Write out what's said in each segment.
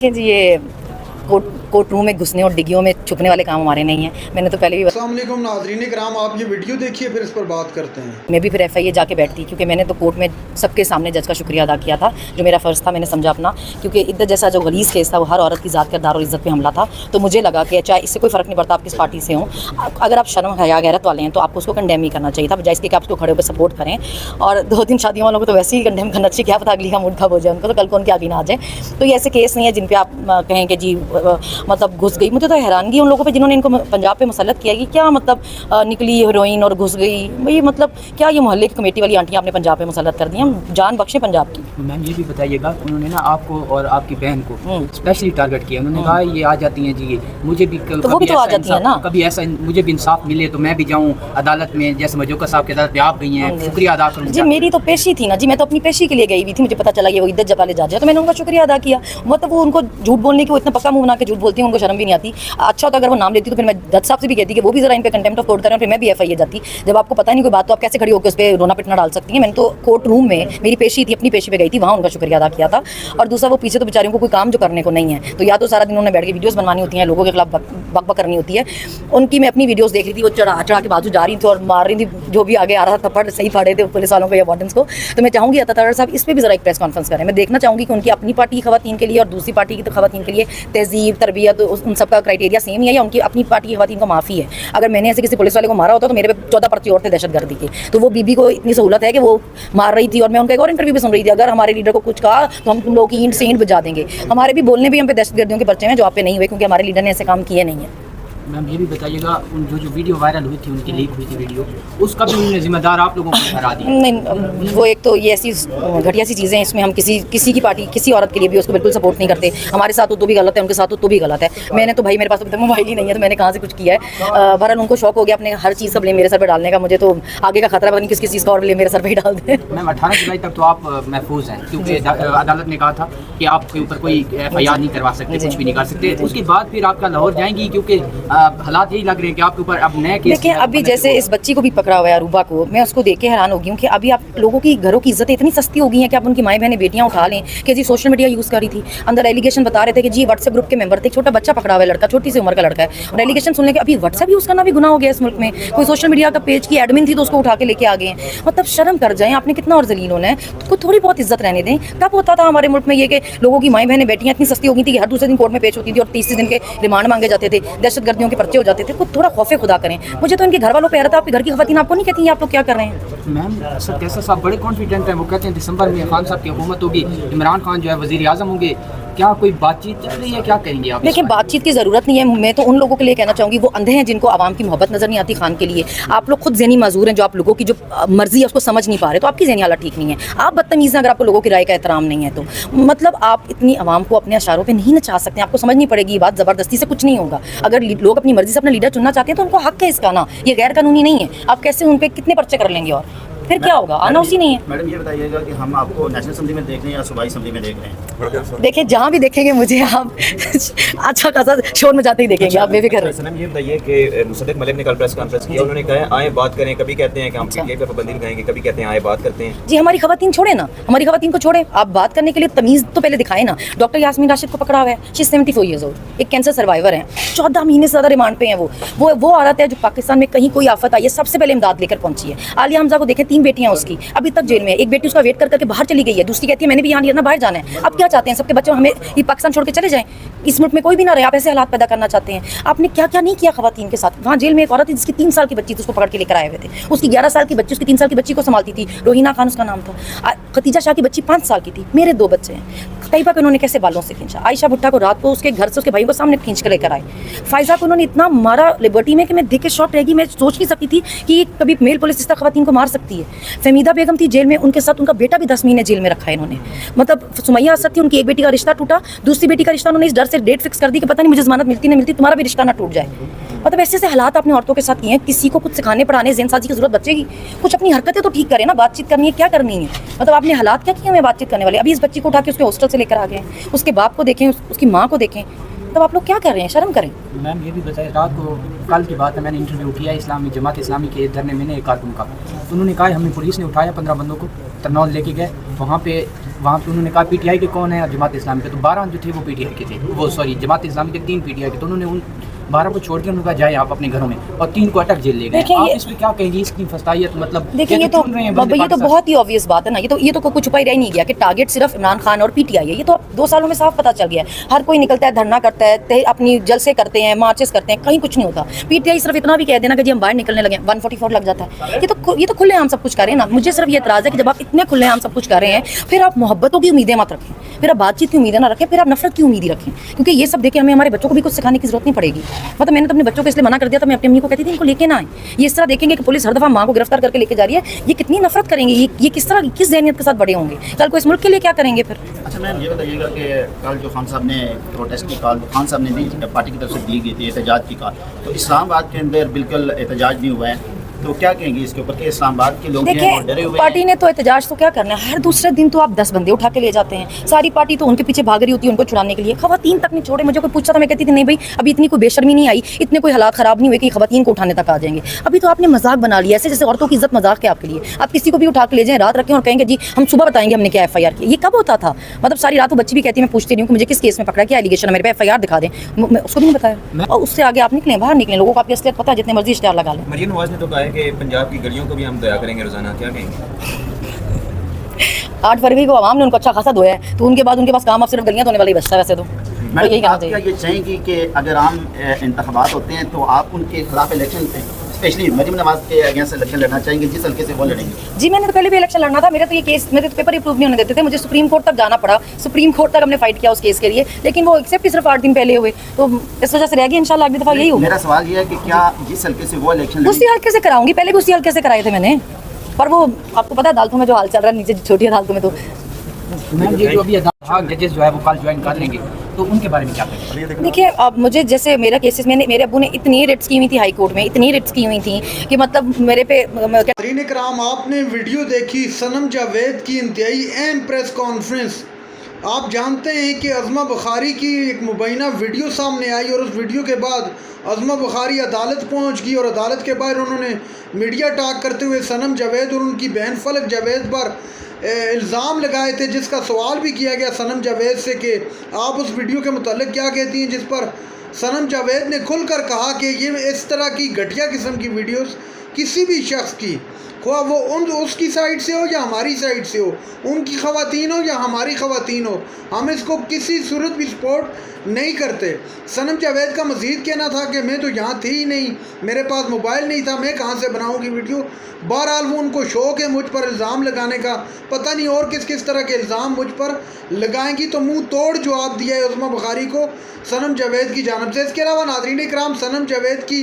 जी ये court room में घुसने और डिग्गियों में छुपने वाले काम हमारे नहीं हैं। मैंने तो पहले भी अस्सलाम वालेकुम नाज़रीन किराम, आप ये वीडियो देखिए फिर इस पर बात करते हैं। मैं भी फिर एफआईए जाके बैठती क्योंकि मैंने तो कोर्ट में सबके सामने जज का शुक्रिया अदा किया था, जो मेरा फ़र्ज़ था। मैंने समझा अपना, क्योंकि इद्दत जैसा जो गलीज़ केस था वो हर औरत की ज़ात किरदार और इज़्ज़त पे हमला था। तो मुझे लगा कि चाहे इससे कोई फ़र्क नहीं पड़ता आप किस पार्टी से हों, अगर आप शर्म हया गैरत वाले हैं तो आपको उसको कंडेम ही करना चाहिए था, बजाय इसके कि आप उसको खड़े होकर सपोर्ट करें। और 2-3 शादियों वालों को तो वैसे ही कंडेम करना चाहिए, क्या पता अगली का मूड खराब हो जाए उनको, तो कल को उनकी आगे ना आ जाए। तो ये ऐसे केस नहीं है जिन पर आप कहें कि जी मतलब घुस गई। मुझे तो हैरानगी उन लोगों पे जिन्होंने इनको पंजाब पे मुसल्लत किया कि क्या मतलब निकली हीरोइन और घुस गई। भाई मतलब क्या ये मोहल्ले की कमेटी वाली आंटियां आपने पंजाब पे मुसल्लत कर दी, हम जान बख्शे पंजाब की। मैम ये भी बताइएगा, उन्होंने ना आपको और आपकी बहन को स्पेशली टारगेट किया। उन्होंने कहा ये आ जाती हैं जी, मुझे भी तो वो भी तो आ जाती है ना, कभी ऐसा मुझे भी इंसाफ मिले तो मैं भी जाऊँ अदालत में, जैसे मजूका साहब के अदालत पे आप गई हैं, शुक्रिया अदा करूँ जी। मेरी तो पेशी थी ना जी, मैं तो अपनी पेशी के लिए गई हुई थी। मुझे पता चला ये वो इद्दत जब वाले जज है तो मैंने उनका शुक्रिया अदा किया। मतलब वो उनको झूठ बोलने की, वो इतना पक्का मुंह बना के झूठ बोलती हैं, उनको शर्म भी नहीं आती। अच्छा होता अगर वो नाम लेती तो फिर मैं जज साहब से भी कहती कि वो भी जरा इन पे कंटेम्प्ट ऑफ कोर्ट करें, फिर मैं भी एफआईए जाती। जब आपको पता नहीं कोई बात तो आप कैसे खड़ी होकर उस पर रोना पिटना डाल सकती हैं। मैंने तो कोर्ट रूम में मेरी पेशी थी, अपनी पेशी पे गई थी, वहाँ उनका शुक्रिया अदा किया था। और दूसरा वो पीछे तो बेचारियों को कोई काम जो करने को नहीं है, तो या तो सारा दिन उन्होंने बैठ के वीडियोस बनवानी होती हैं, लोगों के खिलाफ बक करनी होती है। उनकी मैं अपनी वीडियोस देख रही थी, वो चढ़ा के बाजू जा रही थी और मार रही थी, जो भी आगे आ रहा था थप्पड़ सही फाड़े थे पुलिस वालों को या वार्डन्स को। तो मैं चाहूँगी अता साहब इस पर भी जरा एक प्रेस कॉन्फ्रेंस करें। मैं देखना चाहूँगी कि उनकी अपनी पार्टी की खवातीन के लिए और दूसरी पार्टी की खवातीन के लिए तहजीब तरबियत उन सबका क्राइटेरिया सेम ही है, या उनकी अपनी पार्टी की खवातीन को माफ़ी है। अगर मैंने ऐसे किसी पुलिस वाले को मारा होता तो मेरे पे 14 पर्चे और थे दहशतगर्दी के। तो वो बीबी को इतनी सहूलत है कि वो मार रही थी, और मैं उनका एक और इंटरव्यू भी सुन रही थी, अगर हमारे लीडर को कुछ कहा तो हम तुम लोगों की ईंट से ईंट बजा देंगे। हमारे भी बोलने भी हम पे दहशतगर्दियों के पर्चे हैं जो आप पे नहीं हुए, क्योंकि हमारे लीडर ने ऐसे काम किए नहीं है। मैम ये भी बताइएगा, उन जो वीडियो वायरल हुई थी, उनकी लीक हुई थी वीडियो, उसका भी उन्होंने जिम्मेदार आप लोगों को ठहरा दिया? नहीं, वो एक तो ये ऐसी घटिया सी चीज़ें, इसमें हम किसी की पार्टी किसी औरत के लिए भी उसको बिल्कुल सपोर्ट नहीं करते। हमारे साथ तो भी गलत है, उनके साथ तो भी गलत है। मैंने तो भाई मेरे पास तो मोबाइल ही नहीं है, तो मैंने कहाँ से कुछ किया है। बहरहाल उनको शौक हो गया अपने हर चीज़ का ब्लेम मेरे सर पर डालने का। मुझे तो आगे का खतरा पता नहीं किस चीज़ का और ब्लेम मेरे सर पर ही डाल दें। मैम 18 जुलाई तक तो आप महफूज हैं, क्योंकि अदालत ने कहा था कि आपके ऊपर कोई एफआईआर नहीं करवा सकते, कुछ भी नहीं कर सकते। उसके बाद फिर आपका लाहौर जाएंगी, क्योंकि हालात यही लग रहे हैं कि आपके ऊपर अब नए केस। देखिए अभी जैसे इस बच्ची को भी पकड़ा हुआ है अरूबा को, मैं उसको देख के हैरान हो गई हूँ कि अभी आप लोगों की घरों की इज्जतें इतनी सस्ती हो गई हैं कि आप उनकी माएँ बहनें बेटियाँ उठा लें कि जी सोशल मीडिया यूज़ करी थी। अंदर एलिगेशन बता रहे थे कि जी व्हाट्सएप ग्रुप के मेंबर थे, छोटा बच्चा पकड़ा हुआ है, लड़का छोटी सी उम्र का लड़का है, और एलिगेशन सुनने के अभी व्हाट्सएप यूज़ करना भी गुनाह हो गया इस मुल्क में। कोई सोशल मीडिया का पेज की एडमिन थी तो उसको उठा के लेके आ गए हैं। मतलब शर्म कर जाएं, आपने कितना और जलील होना है, तो थोड़ी बहुत इज्जत रहने दें। तब होता था हमारे मुल्क में ये कि लोगों की माएँ बहनें बेटियाँ इतनी सस्ती हो गई थी कि हर दूसरे दिन कोर्ट में पेश होती थी और 30 दिन के रिमांड मांगे जाते थे, दहशतगर्दियों के पर्चे हो जाते थे। कुछ थोड़ा खौफे खुदा करें। मुझे तो इनके घर वालों पे आ रहा था, आपके घर की खवातीन आपको नहीं कहती आप लोग क्या कर रहे हैं? मैम सर कैसा साहब बड़े कॉन्फिडेंट हैं, वो कहते हैं दिसंबर में खान साहब की हुकूमत होगी, इमरान खान जो है वज़ीर आज़म होंगे। क्या कोई बातचीत चल रही है, क्या करेंगे आप? देखिए बातचीत की ज़रूरत नहीं है। मैं तो उन लोगों के लिए कहना चाहूँगी, वो अंधे हैं जिनको आवाम की मोहब्बत नज़र नहीं आती खान के लिए। आप लोग खुद ज़हनी माजूर हैं जो आप लोगों की जो मर्जी है उसको समझ नहीं पा रहे, तो आपकी ज़हनी हालत ठीक नहीं है। आप बदतमीज़ हैं अगर आपको लोगों की राय का एहतराम नहीं है तो। मतलब आप इतनी आवाम को अपने अशारों पर नहीं नचा सकते, आपको समझनी पड़ेगी। ये बात ज़बरदस्ती से कुछ नहीं होगा। अगर लोग अपनी मर्जी से अपना लीडर चुनना चाहते हैं तो उनको हक है इसका ना, ये गैर कानूनी नहीं है। आप कैसे उन पर कितने पर्चे कर लेंगे और फिर क्या होगा? आना उसी नहीं है। मैडम ये बताइएगा कि हम आपको नेशनल असेंबली में देख रहे हैं या सूबाई असेंबली में देख रहे हैं? देखिए जहाँ भी देखेंगे मुझे आप अच्छा खासा शोर में जाते ही देखेंगे। आप बेफिक्र रहिए। सनम ये बताइए कि मुसद्दिक मलिक ने कल प्रेस कॉन्फ्रेंस किया, उन्होंने कहा आए बात करें, कभी कहते हैं कि हम पीटीआई पे पाबंदी लगाएंगे, कभी कहते हैं आए बात करते हैं। जी हमारी खवातीन छोड़े ना, हमारी खवातीन को छोड़े। आप बात करने के लिए तमीज़ तो पहले दिखाए ना। डॉक्टर यास्मीन राशिद को पकड़ा हुआ है, शी 74 ईयर्स ओल्ड, एक कैंसर सर्वाइवर है, 14 महीने से ज़्यादा रिमांड पे हैं। वो औरत है जो पाकिस्तान में कहीं कोई आफत आई है सबसे पहले इमदाद लेकर पहुंची है। आलिया हमजा को देखें, 3 बेटियां उसकी, अभी तक जेल में। एक बेटी उसका वेट करके बाहर चली गई है, दूसरी कहती है मैंने भी यहाँ नहीं रहना, बाहर जाना है। आप क्या चाहते हैं सबके बच्चे हमें ये पाकिस्तान छोड़ के चले जाएं, इस मुल्क में कोई भी ना रहे? आप ऐसे हालात पैदा करना चाहते हैं? आपने क्या क्या नहीं किया खवातीन के साथ। वहाँ जेल में एक औरत थी जिसकी 3 साल की बच्ची थी, उसको पकड़ के लेकर आए हुए थे। उसकी 11 साल की बच्ची उसकी 3 साल की बच्ची को संभालती थी, रोहिना खान उसका नाम था। खतीजा शाह की बच्ची 5 साल की थी। मेरे 2 बच्चे हैं। तैयबा को उन्होंने कैसे बालों से खींचा, आयशा भुट्टा को रात को उसके घर से उसके भाई को सामने खींच कर लेकर आए, फायजा को उन्होंने इतना मारा लिबर्टी में कि मैं देख के शॉक रह गई। मैं सोच नहीं सकती थी कि कभी मेल पुलिस इस तरह खवातीन को मार सकती है। फहमीदा बेगम थी जेल में, उनके साथ उनका बेटा भी 10 महीने जेल में रखा है इन्होंने। मतलब सुमैया असद थी, उनकी एक बेटी का रिश्ता टूटा, दूसरी बेटी का रिश्ता उन्होंने इस डर से डेट फिक्स कर दी कि पता नहीं मुझे जमानत मिलती नहीं मिलती, तुम्हारा भी रिश्ता ना टूट जाए। मतलब ऐसे हालात आपने औरतों के साथ किए हैं। किसी को कुछ सिखाने पढ़ाने ज़हनसाजी की जरूरत बचेगी? कुछ अपनी हरकतें तो ठीक करें ना, बातचीत करनी है क्या करनी है? मतलब आपने हालात क्या किए हमें बातचीत करने वाले? अभी इस बच्ची को उठा के उसके हॉस्टल से लेकर आ गए, उसके बाप को देखें, उसकी माँ को देखें, तब आप लोग क्या कर रहे हैं? शर्म करें। मैम ये भी बताइए, रात को कल की बात है, मैंने इंटरव्यू किया इस्लामी जमात इस्लामी के धरने में एक कारकुन का, तो उन्होंने कहा हमें पुलिस ने उठाया 15 बंदों को, तरनौल लेके गए, वहाँ पे वहाँ पे उन्होंने कहा पीटीआई के कौन है और जमात इस्लामी के, तो 12 जो थे वो पीटीआई के थे, वो सॉरी जमात इस्लामी के 3 पीटीआई के, तो उन्होंने उन 12 को छोड़ के उन्होंने कहा जाए आप अपने घरों में, और 3 को अटक जेल ले गए। आप इसमें क्या कहेंगी, इसकी फस्तायत मतलब देखिए ये तो बहुत ही ऑब्वियस बात है ना, ये तो कुछ छुपाई रह नहीं गया कि टारगेट सिर्फ इमरान खान और पीटीआई है। ये तो 2 सालों में साफ पता चल गया है। हर कोई निकलता है, धरना करता है, अपनी जलसे करते हैं, मार्चेस करते हैं, कहीं कुछ नहीं होता। पीटीआई सिर्फ इतना भी कह देना कि जी हम बाहर निकलने लगे 144 लग जाता है। ये तो खुले हम सब कुछ कर रहे हैं ना। मुझे सिर्फ ये एतराज़ है कि जब आप इतने खुले हम सब कुछ कर रहे हैं, फिर आप मोहब्बतों की उम्मीदें मत रखें, फिर आप बातचीत की उम्मीदें ना रखें, फिर आप नफरत की उम्मीद ही रखें, क्योंकि ये सब देखें हमें हमारे बच्चों को भी कुछ सिखाने की जरूरत नहीं पड़ेगी। मतलब मैंने तो अपने बच्चों को इसलिए मना कर दिया था, मैं अपनी अम्मी को कहती थी इनको लेके ना आए। ये इस तरह देखेंगे कि पुलिस हर दफ़ा माँ को गिरफ्तार करके लेके जा रही है, ये कितनी नफरत करेंगे, ये किस तरह किस ज़हनियत के साथ बड़े होंगे, कल को इस मुल्क के लिए क्या करेंगे फिर। अच्छा मैम, ये बताइएगा कि कल जो खान साहब ने प्रोटेस्ट की कॉल खान साहब ने दी, पार्टी की तरफ से दी गई थी एहतजाज की कॉल, तो इस्लामाबाद के अंदर बिल्कुल एहतजाज नहीं हुआ है, तो क्या कहेंगे इसके ऊपर कि इस्लामाबाद के लोग हैं वो डरे हुए हैं? पार्टी ने तो एहतजाज तो क्या करना है, हर दूसरे दिन तो आप 10 बंदे उठा के ले जाते हैं। सारी पार्टी तो उनके पीछे भाग रही होती है उनको छुड़ाने के लिए। खवातीन तक नहीं छोड़े। मुझे कोई पूछता था, मैं कहती थी नहीं भाई अभी इतनी कोई बेशर्मी नहीं आई, इतने कोई हालात ख़राब नहीं हुए कि खवातीन को उठाने तक आ जाएंगे। अभी तो आपने मजाक बना लिया, ऐसे जैसे औरतों की इज्जत मजाक है आपके लिए। आप किसी को भी उठा के ले जाएं, रात रखें और कहेंगे जी हम सुबह बताएंगे हमने क्या FIR की। ये कब होता था? मतलब सारी रात वो बच्ची भी कहती है मैं पूछती नहीं हूँ कि मुझे किस केस में पकड़ा, क्या एलिगेशन है, मेरे पे FIR दिखा दें, मैं उसको भी नहीं बताया। और उससे आगे आप निकलें, बाहर निकलें, लोगों को आपकी असलियत पता है, जितने मर्जी इश्तेहार लगा लें। मरीम नवाज ने तो कहा है कि पंजाब की गलियों को भी हम दया करेंगे रोजाना, क्या कहेंगे? 8 फरवरी को आवाम ने उनको अच्छा खासा धोया है, तो उनके बाद उनके पास काम अब सिर्फ गलियाँ धोने वाली बचता है। वैसे तो यही कहना आप क्या ये चाहेंगी कि अगर आम इंतखाबात होते हैं तो आप उनके खिलाफ इलेक्शन स्पेशली मरीम नवाज के अगेंस्ट इलेक्शन लड़ना चाहेंगे, जिस हल्के से वो लड़ेंगे? जी मैंने तो पहले भी इलेक्शन लड़ना था, मेरे तो ये केस मेरे तो पेपर अप्रूव नहीं होने देते थे, मुझे सुप्रीम कोर्ट तक जाना पड़ा, सुप्रीम कोर्ट तक हमने फाइट किया उस केस के लिए, लेकिन वो एक्सेप्ट ही सिर्फ 8 दिन पहले हुए, तो इस वजह से रह गई। इंशाल्लाह अगली दफा यही होगा। मेरा सवाल ये है कि क्या जिस हल्के से वो इलेक्शन उसी हल्के से कराऊंगी, पहले भी उसी हल्के से कराए थे मैंने, पर वो आपको पता है अदालतों में जो हाल चल रहा है, नीचे छोटी अदालतों में, तो मैम ये जो अभी जजेस जो है वो कल ज्वाइन कर लेंगे, तो उनके बारे में क्या कहेंगे? देखिए अब मुझे जैसे मेरा केसेस मैंने मेरे अब्बू ने इतनी रिट्स की हुई थी हाई कोर्ट में, इतनी रिट्स की हुई थी कि मतलब मेरे पे नाज़रीन कराम, आपने वीडियो देखी सनम जावेद की इंतहाई अहम प्रेस कॉन्फ्रेंस। आप जानते हैं कि अज़मा बुखारी की एक मुबैना वीडियो सामने आई और उस वीडियो के बाद अज़मा बुखारी अदालत पहुंच गई और अदालत के बाहर उन्होंने मीडिया टॉक करते हुए सनम जावेद और उनकी बहन फलक जावेद पर इल्ज़ाम लगाए थे, जिसका सवाल भी किया गया सनम जावेद से कि आप उस वीडियो के मुताल्लिक़ क्या कहती हैं, जिस पर सनम जावेद ने खुलकर कहा कि ये इस तरह की घटिया किस्म की वीडियोस किसी भी शख्स की, ख्वाह वो उसकी साइड से हो या हमारी साइड से हो, उनकी ख़वातीन हो या हमारी ख़वातीन हो, हम इसको किसी सूरत भी सपोर्ट नहीं करते। सनम जावेद का मज़ीद कहना था कि मैं तो यहाँ थी ही नहीं, मेरे पास मोबाइल नहीं था, मैं कहाँ से बनाऊँगी वीडियो। बहरहाल वो उनको शौक़ है मुझ पर इल्ज़ाम लगाने का, पता नहीं और किस किस तरह के इल्ज़ाम मुझ पर लगाएंगी, तो मुँह तोड़ जवाब दिया है अज़मा बुखारी को सनम जावेद की जानिब से। इसके अलावा नाज़रीन इकराम, सनम जावेद की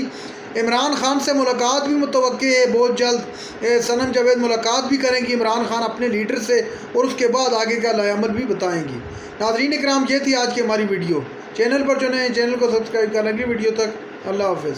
इमरान खान से मुलाकात भी मुतवक्के है, बहुत जल्द सनम जावेद मुलाकात भी करेंगी इमरान खान अपने लीडर से, और उसके बाद आगे का लायामल भी बताएंगी। नाज़रीन इकराम, ये थी आज की हमारी वीडियो। चैनल पर जो नए चैनल को सब्सक्राइब करने की वीडियो तक अल्लाह हाफ़िज़।